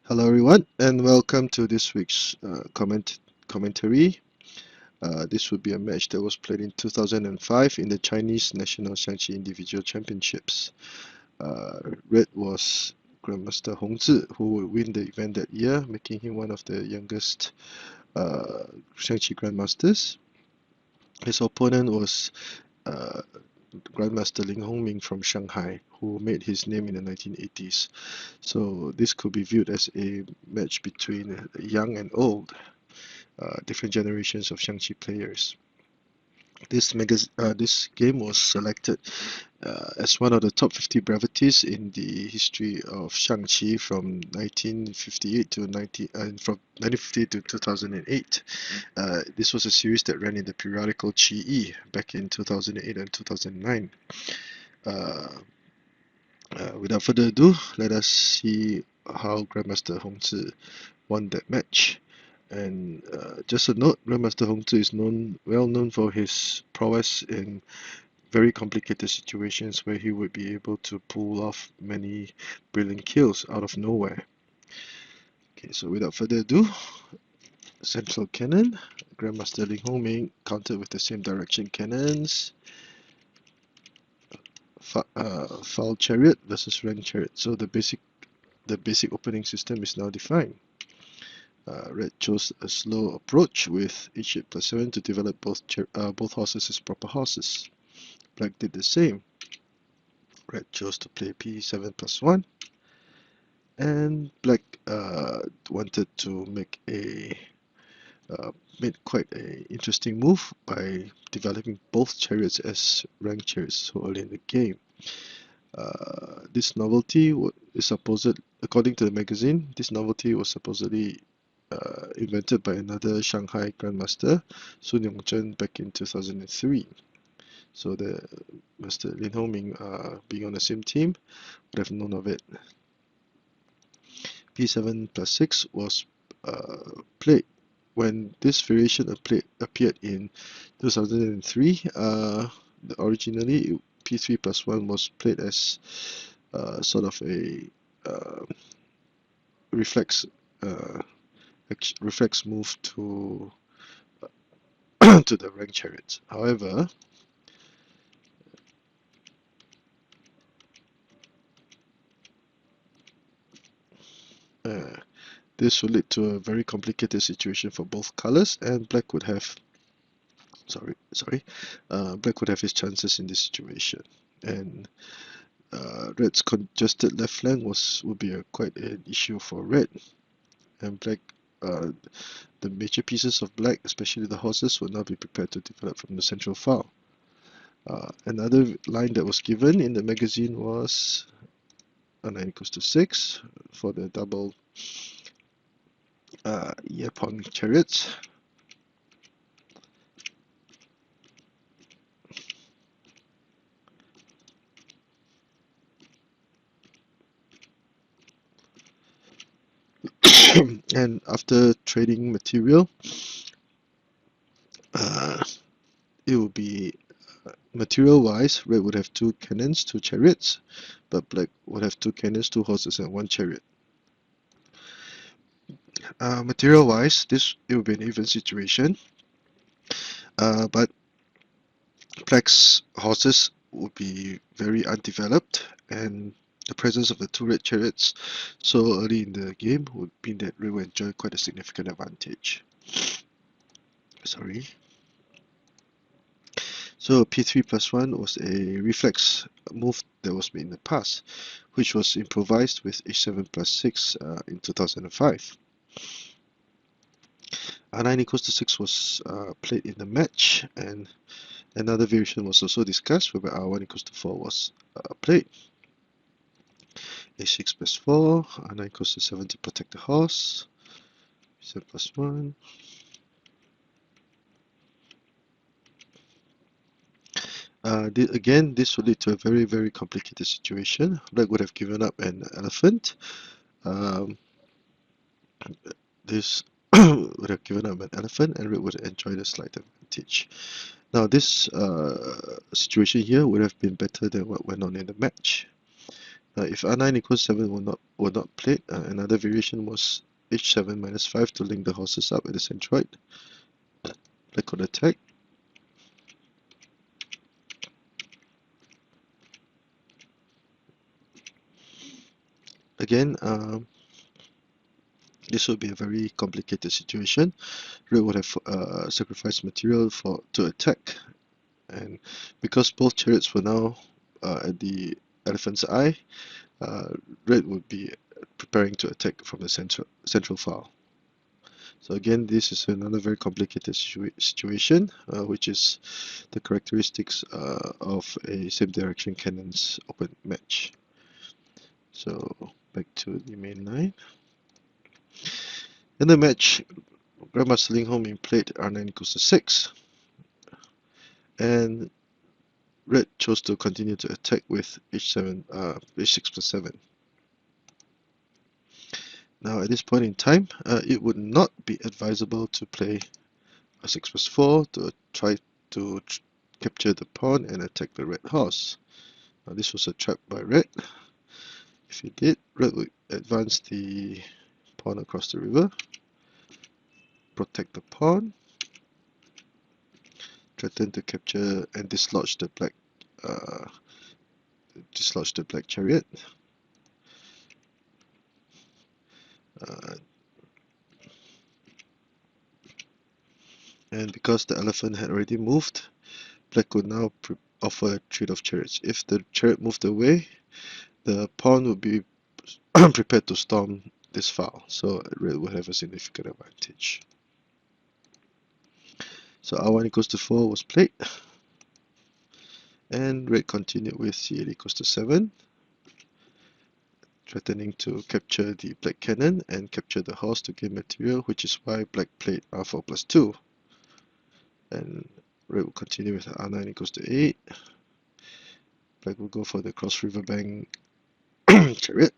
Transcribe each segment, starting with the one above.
Hello everyone and welcome to this week's commentary. This would be a match that was played in 2005 in the Chinese National Xiangqi Individual Championships. Red was Grandmaster Hong Zhi, who would win the event that year, making him one of the youngest Xiangqi Grandmasters. His opponent was Grandmaster Lin Hongmin from Shanghai, who made his name in the 1980s. So this could be viewed as a match between young and old, different generations of Xiangqi players. This game was selected as one of the top 50 brevities in the history of Xiangqi from 1958 to 2008. This was a series that ran in the periodical Qiyi back in 2008 and 2009. Without further ado, let us see how Grandmaster Hong Zhi won that match. And just a note, Grandmaster Hong Zhi is well known for his prowess in very complicated situations where he would be able to pull off many brilliant kills out of nowhere. Okay, so without further ado, central cannon, Grandmaster Lin Hongmin countered with the same direction cannons. Foul Chariot versus rank Chariot. So the basic opening system is now defined. Red chose a slow approach with h8 plus 7 to develop both horses as proper horses. Black did the same. Red chose to play p7 plus 1, and Black wanted to make made quite an interesting move by developing both chariots as rank chariots so early in the game. This novelty is according to the magazine, this novelty was supposedly invented by another Shanghai Grandmaster, Sun Yongzhen, back in 2003. So the Master Lin Hongmin, being on the same team, would have known of it. P7 plus 6 was played. When this variation appeared in 2003, originally P3 plus 1 was played as sort of a reflex move to to the rank chariots. However, this would lead to a very complicated situation for both colors, and Black would have Black would have his chances in this situation. And Red's congested left flank would be quite an issue for Red, and Black. The major pieces of Black, especially the horses, would not be prepared to develop from the central file. Another line that was given in the magazine was a9 equals to 6 for the double pawn chariots. And after trading material, it would be material-wise, Red would have 2 cannons, 2 chariots, but Black would have 2 cannons, 2 horses, and 1 chariot. Material-wise, it would be an even situation, but Black's horses would be very undeveloped, and the presence of the 2 red chariots so early in the game would mean that Red would enjoy quite a significant advantage. So P3 plus 1 was a reflex move that was made in the past, which was improvised with H7 plus 6 in 2005. R9 equals to 6 was played in the match, and another variation was also discussed whereby R1 equals to 4 was played. A6 plus 4, R9 equals to 7 to protect the horse, 7 plus 1. Again, this would lead to a very, very complicated situation. Black would have given up an elephant. This would have given up an elephant, and Red would enjoy the slight advantage. Now, this situation here would have been better than what went on in the match. If r9 equals 7 were not played, another variation was h7 minus 5 to link the horses up at the centroid. Black could attack. Again, this would be a very complicated situation. Red would have sacrificed material to attack, and because both chariots were now at the elephant's eye, red would be preparing to attack from the central file. So again, this is another very complicated situation, which is the characteristics of a same direction cannon's open match. So back to the main line. In the match, Grandmaster Lin Hongmin played r9 equals to 6, and red chose to continue to attack with h7, h6 plus 7. Now at this point in time, it would not be advisable to play a 6 plus 4 to try to capture the pawn and attack the red horse. Now this was a trap by red. If he did, red would advance the pawn across the river, protect the pawn, threaten to capture and dislodge the black chariot. And because the elephant had already moved, black could now offer a trade of chariots. If the chariot moved away, the pawn would be prepared to storm this file, so red would have a significant advantage. So r1 equals to 4 was played, and red continued with c8 equals to 7, threatening to capture the black cannon and capture the horse to gain material, which is why black played r4 plus 2. And red will continue with r9 equals to 8. Black will go for the cross riverbank chariot,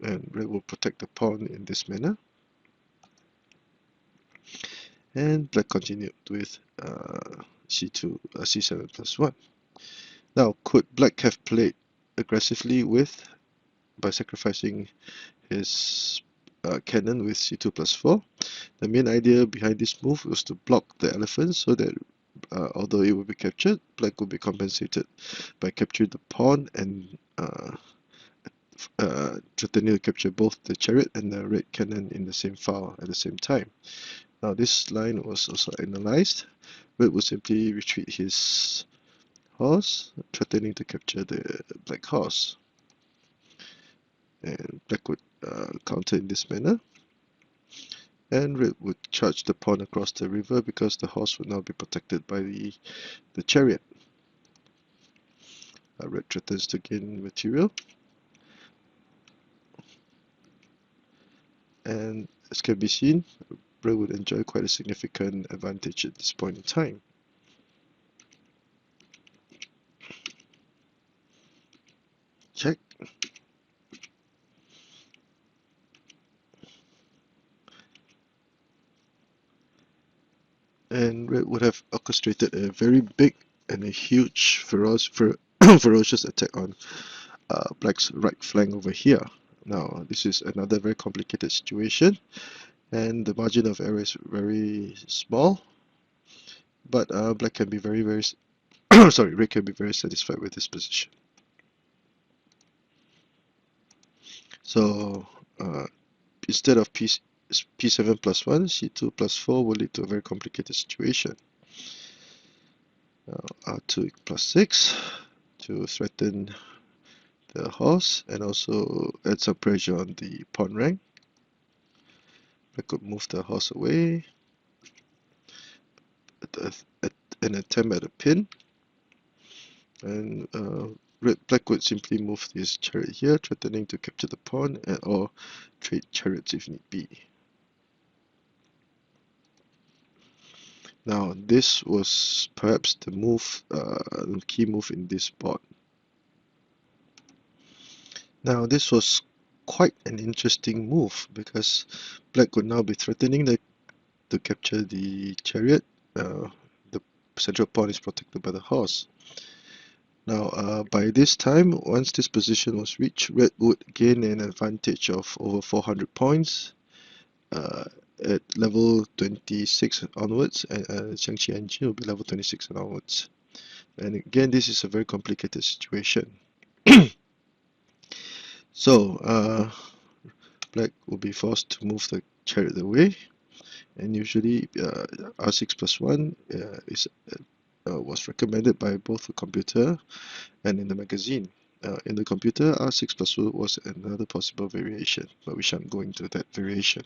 and red will protect the pawn in this manner. And black continued with c7 plus 1. Now, could black have played aggressively by sacrificing his cannon with c2 plus 4? The main idea behind this move was to block the elephant so that although it would be captured, black would be compensated by capturing the pawn and threatening to capture both the chariot and the red cannon in the same file at the same time. Now this line was also analyzed. Red would simply retreat his horse, threatening to capture the black horse. And black would counter in this manner. And red would charge the pawn across the river because the horse would now be protected by the chariot. Red threatens to gain material. And as can be seen, red would enjoy quite a significant advantage at this point in time. Check. And red would have orchestrated a very big and a huge ferocious attack on black's right flank over here. Now this is another very complicated situation, and the margin of error is very small, but black can be very red can be very satisfied with this position. So instead of p7 plus 1, c2 plus 4 will lead to a very complicated situation. r2 plus 6 to threaten the horse and also add some pressure on the pawn rank. I could move the horse away, an attempt at a pin, and black would simply move this chariot here, threatening to capture the pawn or trade chariots if need be. Now this was perhaps the key move in this board. Now this was quite an interesting move because black would now be threatening to capture the chariot. The central pawn is protected by the horse. Now, by this time, once this position was reached, red would gain an advantage of over 400 points at level 26 onwards, and Xiangqi engine will be level 26 and onwards. And again, this is a very complicated situation. So, black will be forced to move the chariot away, and usually R6+1 was recommended by both the computer and in the magazine. In the computer, R6+1 was another possible variation, but we shan't go into that variation.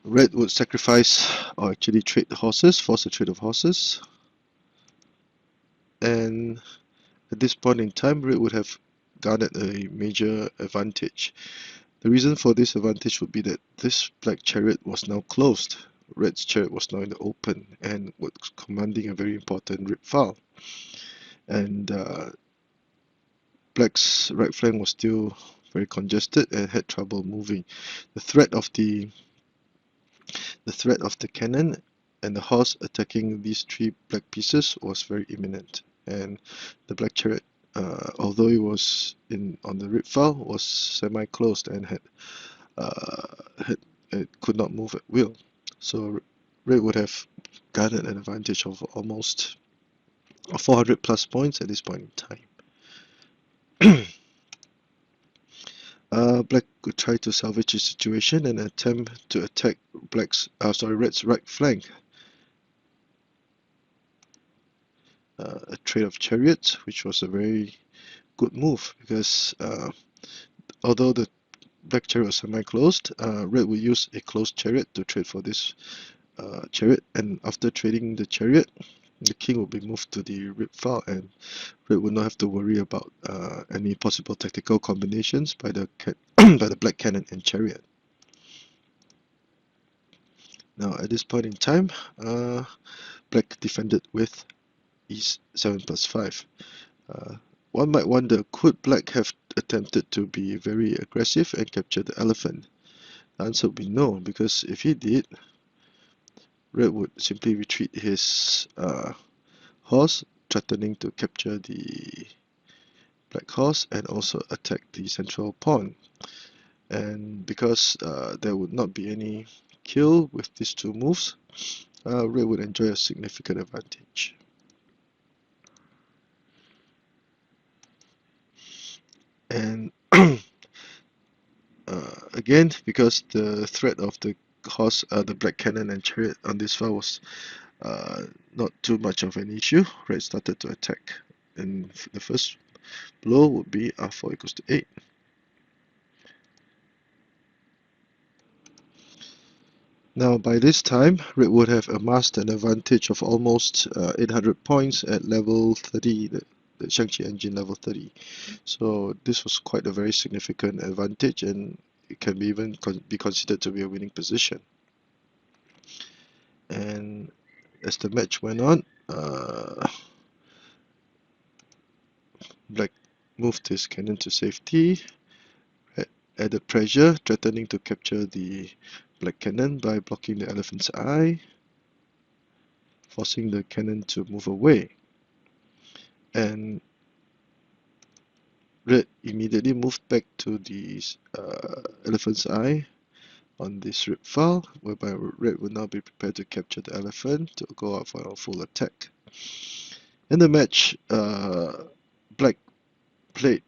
Red would sacrifice, or actually trade the horses, force a trade of horses. And at this point in time, red would have garnered a major advantage. The reason for this advantage would be that this black chariot was now closed. Red's chariot was now in the open and was commanding a very important red file. And black's right flank was still very congested and had trouble moving. The threat of the cannon and the horse attacking these three black pieces was very imminent, and the black chariot, although it was on the red file, was semi-closed and could not move at will. So red would have garnered an advantage of almost 400 plus points at this point in time. Black could try to salvage the situation and attempt to attack red's right flank. A trade of chariots, which was a very good move because although the black chariot was semi-closed, red would use a closed chariot to trade for this chariot, and after trading the chariot, the king will be moved to the red file, and red would not have to worry about any possible tactical combinations by the by the black cannon and chariot. Now at this point in time, black defended with e7+5. One might wonder, could black have attempted to be very aggressive and capture the elephant? The answer would be no, because if he did, red would simply retreat his horse, threatening to capture the black horse and also attack the central pawn. And because there would not be any kill with these two moves, red would enjoy a significant advantage. And again, because the threat of the horse, the black cannon and chariot on this file was not too much of an issue, red started to attack. And the first blow would be r4 equals to 8. Now by this time, red would have amassed an advantage of almost 800 points at level 30, the Xiangqi engine level 30. So this was quite a very significant advantage, and it can be even be considered to be a winning position. And as the match went on, black moved his cannon to safety, added pressure, threatening to capture the black cannon by blocking the elephant's eye, forcing the cannon to move away. And red immediately moved back to the elephant's eye on this red file, whereby red would now be prepared to capture the elephant to go out for a full attack. In the match, black played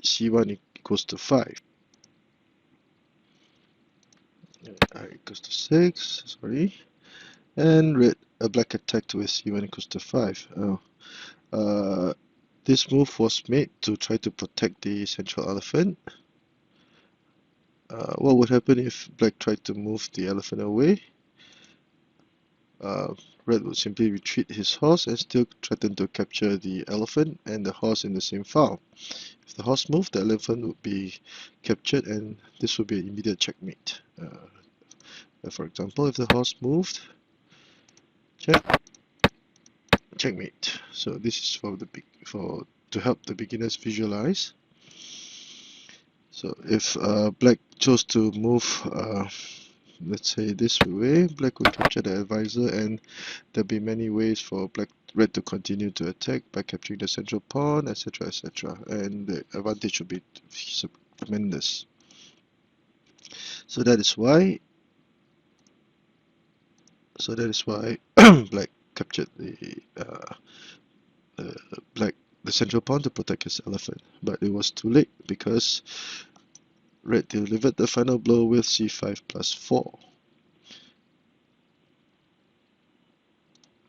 c1 equals to 5. I equals to 6, sorry. And black attacked with c1 equals to 5. This move was made to try to protect the central elephant. What would happen if black tried to move the elephant away? Red would simply retreat his horse and still threaten to capture the elephant and the horse in the same file. If the horse moved, the elephant would be captured, and this would be an immediate checkmate. For example, if the horse moved, checkmate. So this is to help the beginners visualize. So if black chose to move, let's say this way, black will capture the advisor, and there'll be many ways for black red to continue to attack by capturing the central pawn, etc., etc., and the advantage will be tremendous. So that is why black captured the central pawn to protect his elephant, but it was too late because red delivered the final blow with c5 plus 4.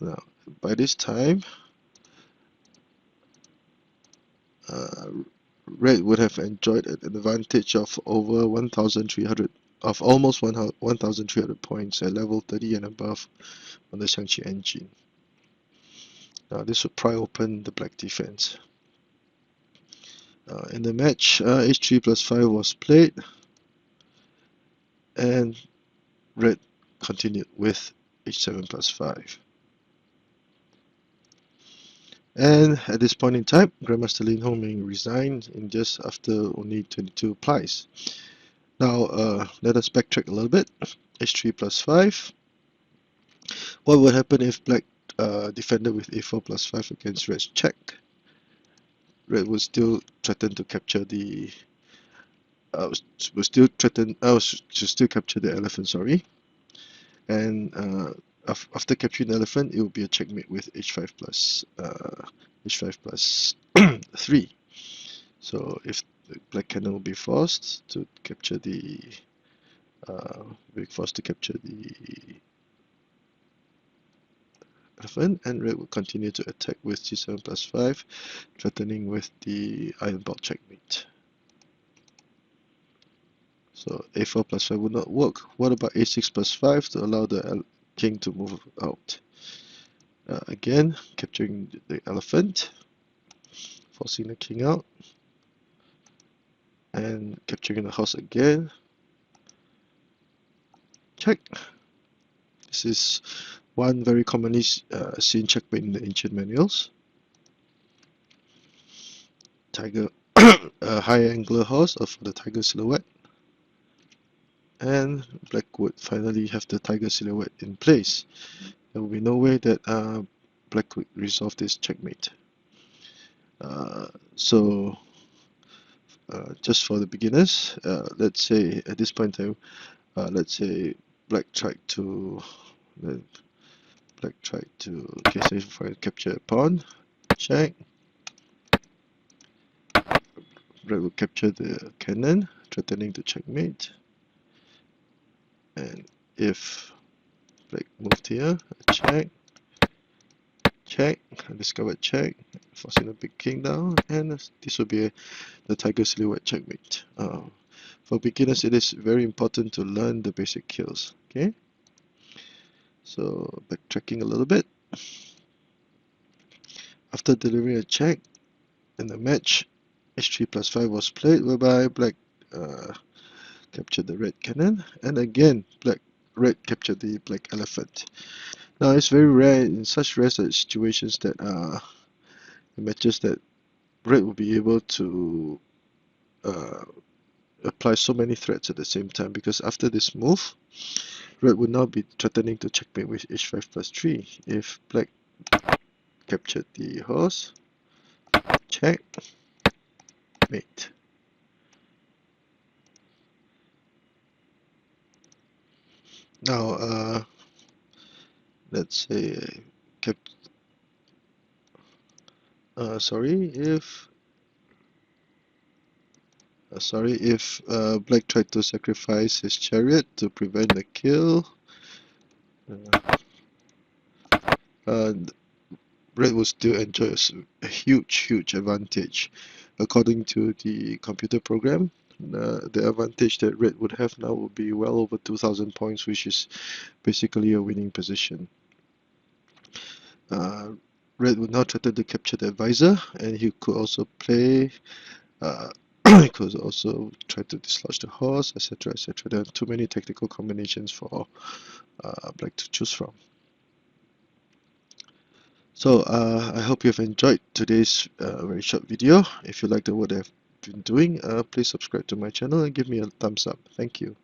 Now, by this time, red would have enjoyed an advantage of over 1,300, of almost 1,300 points at level 30 and above on the Xiangqi engine. Now, this would pry open the black defense. In the match, h3 plus 5 was played, and red continued with h7 plus 5. And at this point in time, Grandmaster Lin Hongmin resigned in just after only 22 plies. Now, let us backtrack a little bit. h3 plus 5. What would happen if black defended with a4 plus 5 against red's check? Red would still threaten to capture the capture the elephant, sorry. And after capturing the elephant, it will be a checkmate with h5 plus 3. So if the black cannon will be forced to capture the elephant, and red will continue to attack with g7 plus 5, threatening with the iron ball checkmate. So a4 plus 5 would not work. What about a6 plus 5 to allow the king to move out? Again, capturing the elephant, forcing the king out, and capturing the horse again. Check. This is one very commonly seen checkmate in the ancient manuals. Tiger, a high angular horse for the tiger silhouette. And black would finally have the tiger silhouette in place. There will be no way that black could resolve this checkmate. So just for the beginners, let's say at this point in time, let's say black tried to say for capture a pawn, check. Red will capture the cannon, threatening to checkmate. And if black moved here, check, discovered check, forcing the big king down, and this will be the tiger silhouette checkmate. For beginners, it is very important to learn the basic kills. Okay, so backtracking a little bit. After delivering a check in the match, h3 plus 5 was played, whereby black captured the red cannon, and again red captured the black elephant. Now it's very rare in such rare situations that in matches that red will be able to apply so many threats at the same time, because after this move, red would now be threatening to checkmate with h5 plus 3. If black captured the horse, check, mate. Now, let's say if black tried to sacrifice his chariot to prevent the kill, red will still enjoy a huge advantage. According to the computer program, the advantage that red would have now would be well over 2,000 points, which is basically a winning position. Red would now threaten to capture the advisor, and he could also play he could also try to dislodge the horse, etc., etc. There are too many tactical combinations for black to choose from. So I hope you have enjoyed today's very short video. If you like what I've been doing, please subscribe to my channel and give me a thumbs up. Thank you.